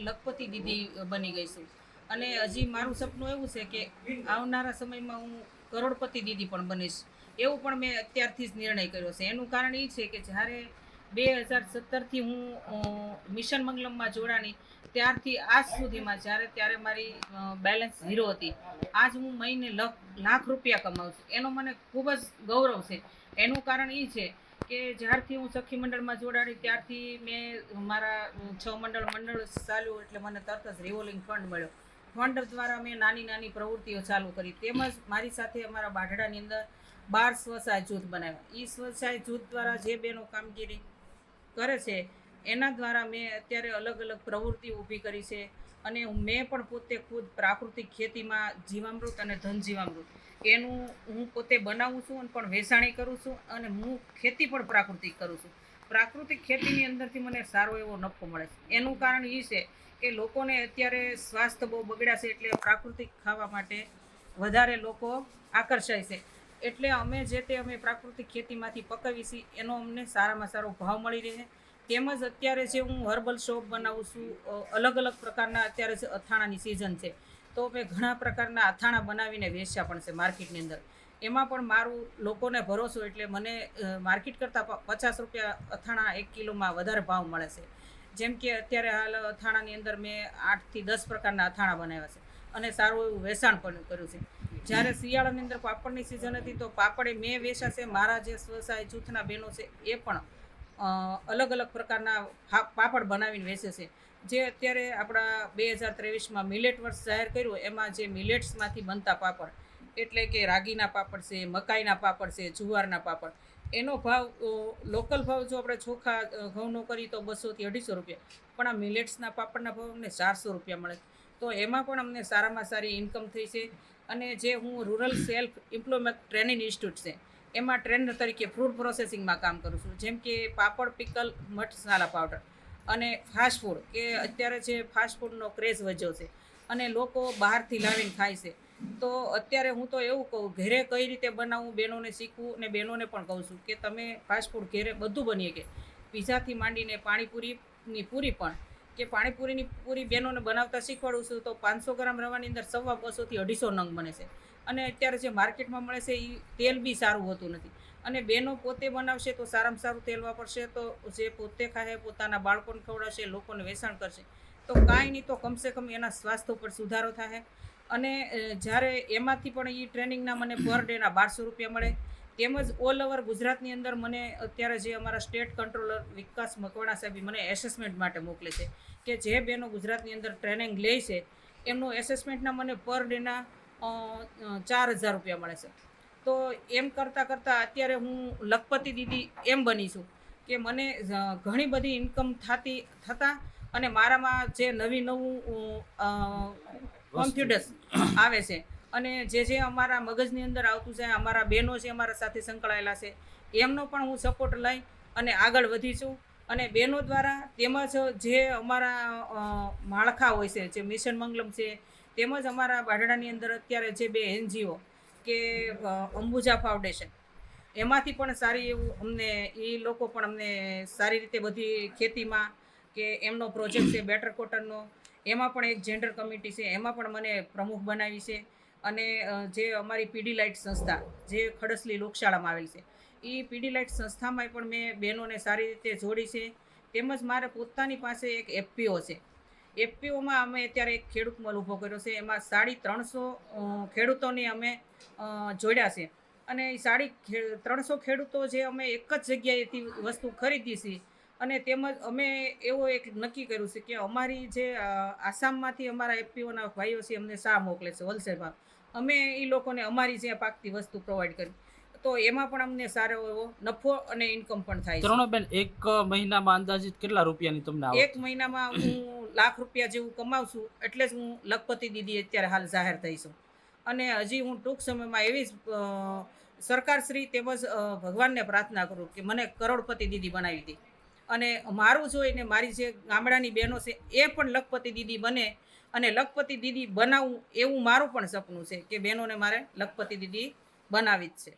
લખપતિ દીદી બની ગઈ છું અને હજી મારું સપનું એવું છે કે આવનારા સમયમાં હું કરોડપતિ દીદી પણ બનીશ. એવું પણ મેં અત્યારથી જ નિર્ણય કર્યો છે. એનું કારણ એ છે કે જ્યારે 2017થી હું મિશન મંગલમમાં જોડાણી ત્યારથી આજ સુધીમાં ત્યારે મારી બેલેન્સ 0 હતી. આજ હું મહિને લાખ રૂપિયા કમાઉં છું. એનો મને ખૂબ જ ગૌરવ છે. એનું કારણ એ છે કે જ્યારથી હું સખી મંડળમાં જોડાણી ત્યારથી મેં મારા 6 મંડળ ચાલ્યું એટલે મને તરત જ રિવોલ્વિંગ ફંડ મળ્યો. ફંડ દ્વારા મેં નાની પ્રવૃત્તિઓ ચાલુ કરી. તેમજ મારી સાથે અમારા બાઢડાની અંદર 12 સ્વસહાય જૂથ બનાવ્યા. એ સ્વસહાય જૂથ દ્વારા જે બહેનો કામગીરી કરે છે એના દ્વારા મેં અત્યારે અલગ પ્રવૃત્તિઓ ઊભી કરી છે. અને મેં પણ પોતે ખુદ પ્રાકૃતિક ખેતીમાં જીવામૃત અને ધન જીવામૃત એનું હું પોતે બનાવું છું અને પણ વેચાણી કરું છું. અને હું ખેતી પણ પ્રાકૃતિક કરું છું. પ્રાકૃતિક ખેતીની અંદરથી મને સારો એવો નફો મળે છે. એનું કારણ એ છે કે લોકોને અત્યારે સ્વાસ્થ્ય બહુ બગડ્યા છે એટલે પ્રાકૃતિક ખાવા માટે વધારે લોકો આકર્ષાય છે. એટલે અમે પ્રાકૃતિક ખેતીમાંથી પકવીએ છીએ એનો અમને સારામાં સારો ભાવ મળી રહે. તેમજ અત્યારે જે હું હર્બલ શોપ બનાવું છું, અલગ પ્રકારના અત્યારે જે અથાણાની સિઝન છે તો મેં ઘણા પ્રકારના અથાણા બનાવીને વેચ્યા પણ છે માર્કેટની અંદર. એમાં પણ મારું લોકોને ભરોસો એટલે મને માર્કેટ કરતાં 50 રૂપિયા અથાણા 1 કિલોમાં વધારે ભાવ મળે છે. જેમ કે અત્યારે હાલ અથાણાની અંદર મેં 8 થી 10 પ્રકારના અથાણા બનાવ્યા છે અને સારું એવું વેચાણ પણ કર્યું છે. જ્યારે શિયાળાની અંદર પાપડની સિઝન હતી તો પાપડે મેં વેચ્યા છે. મારા જે સ્વસહાય જૂથના બહેનો છે એ પણ અલગ પ્રકારના પાપડ બનાવીને વેચે છે. જે અત્યારે આપણા 2023માં મિલેટ વર્ષ જાહેર કર્યું એમાં જે મિલેટ્સમાંથી બનતા પાપડ એટલે કે રાગીના પાપડ છે, મકાઈના પાપડ છે, જુવારના પાપડ, એનો ભાવ લોકલ ભાવ જો આપણે ચોખા ઘઉંનો કરીએ તો 200 થી 250 રૂપિયા, પણ આ મિલેટ્સના પાપડના ભાવ અમને 400 રૂપિયા મળે. તો એમાં પણ અમને સારામાં સારી ઇન્કમ થઈ છે. અને જે હું rural self employment training institute છે એમાં ટ્રેનર તરીકે ફૂડ પ્રોસેસિંગમાં કામ કરું છું. જેમ કે પાપડ, પિકલ, મસાલા પાવડર અને ફાસ્ટ ફૂડ કે અત્યારે જે ફાસ્ટ ફૂડનો ક્રેઝ વધ્યો છે અને લોકો બહારથી લાવીને ખાય છે. તો અત્યારે હું તો એવું કહું, ઘરે કઈ રીતે બનાવવું બહેનોને શીખવું અને બહેનોને પણ કહું છું કે તમે ફાસ્ટ ફૂડ ઘરે બધું બનીએ કે પીઝાથી માંડીને પાણીપુરીની પૂરી પણ કે પાણીપુરીની પૂરી બહેનોને બનાવતા શીખવાડું છું. તો 500 ગ્રામ રવાની અંદર 250 થી 250 નંગ બને છે. અને અત્યારે જે માર્કેટમાં મળે છે એ તેલ બી સારું હોતું નથી. અને બહેનો પોતે બનાવશે તો સારામાં સારું તેલ વાપરશે તો જે પોતે ખાય પોતાના બાળકોને ખવડાવશે, લોકોને વેચાણ કરશે તો કાંઈ નહીં તો કમસે કમ એના સ્વાસ્થ્ય ઉપર સુધારો થાય. અને જ્યારે એમાંથી પણ એ ટ્રેનિંગના મને પર ડેના 1200 રૂપિયા મળે. તેમજ ઓલ ઓવર ગુજરાતની અંદર મને અત્યારે જે અમારા સ્ટેટ કંટ્રોલર વિકાસ મકવાણા સાહેબ મને એસેસમેન્ટ માટે મોકલે છે કે જે બહેનો ગુજરાતની અંદર ટ્રેનિંગ લે છે એમનું એસેસમેન્ટના મને પર ડેના 4000 રૂપિયા મળે છે. તો એમ કરતાં અત્યારે હું લખપતિ દીદી એમ બની છું કે મને ઘણી બધી ઇન્કમ થતાં અને મારામાં જે નવું કોન્ફિડન્સ આવે છે. અને જે અમારા મગજની અંદર આવતું છે, અમારા બહેનો છે અમારા સાથે સંકળાયેલા છે એમનો પણ હું સપોર્ટ લઈ અને આગળ વધી છું. અને બહેનો દ્વારા તેમજ જે અમારા માળખા હોય છે, જે મિશન મંગલમ છે, તેમજ અમારા બાઢડાની અંદર અત્યારે જે 2 NGO કે અંબુજા ફાઉન્ડેશન એમાંથી પણ સારી એવું અમને એ લોકો પણ અમને સારી રીતે બધી ખેતીમાં કે એમનો પ્રોજેક્ટ છે બેટર કોટનનો, એમાં પણ એક જેન્ડર કમિટી છે એમાં પણ મને પ્રમુખ બનાવી છે. અને જે અમારી પીડી લાઇટ સંસ્થા જે ખડસલી લોકશાળામાં આવેલી છે એ પીડી લાઇટ સંસ્થામાં પણ મેં બહેનોને સારી રીતે જોડી છે. તેમજ મારે પોતાની પાસે એક FPO છે. FPOમાં અમે અત્યારે એક ખેડૂત મલ ઊભો કર્યો છે. એમાં 350 ખેડૂતોને અમે જોડ્યા છે. અને એ 350 ખેડૂતો જે અમે એક જ જગ્યાએથી વસ્તુ ખરીદી છીએ. અને તેમજ અમે એવો એક નક્કી કર્યું છે કે અમારી જે આસામમાંથી અમારા FPOના ભાઈઓ છે અમને શા મોકલે છે હોલસેલમાં, અમે એ લોકોને અમારી જે પાકતી વસ્તુ પ્રોવાઈડ કરી તો એમાં પણ અમને સારો એવો નફો અને ઇન્કમ પણ થાય છે. તરુણાબેન, એક મહિનામાં અંદાજિત કેટલા રૂપિયાની તમને આવક? એક મહિનામાં હું લાખ રૂપિયા જેવું કમાવું છું. એટલે જ હું લખપતિ દીદી અત્યારે હાલ જાહેર થઈ છું. અને હજી હું ટૂંક સમયમાં એવી જ સરકારશ્રી તેમજ ભગવાનને પ્રાર્થના કરું કે મને કરોડપતિ દીદી બનાવી હતી. અને મારું જોઈને મારી જે ગામડાની બહેનો છે એ પણ લખપતિ દીદી બને અને લખપતિ દીદી બનાવવું એવું મારું પણ સપનું છે કે બહેનોને મારે લખપતિ દીદી બનાવી જ છે.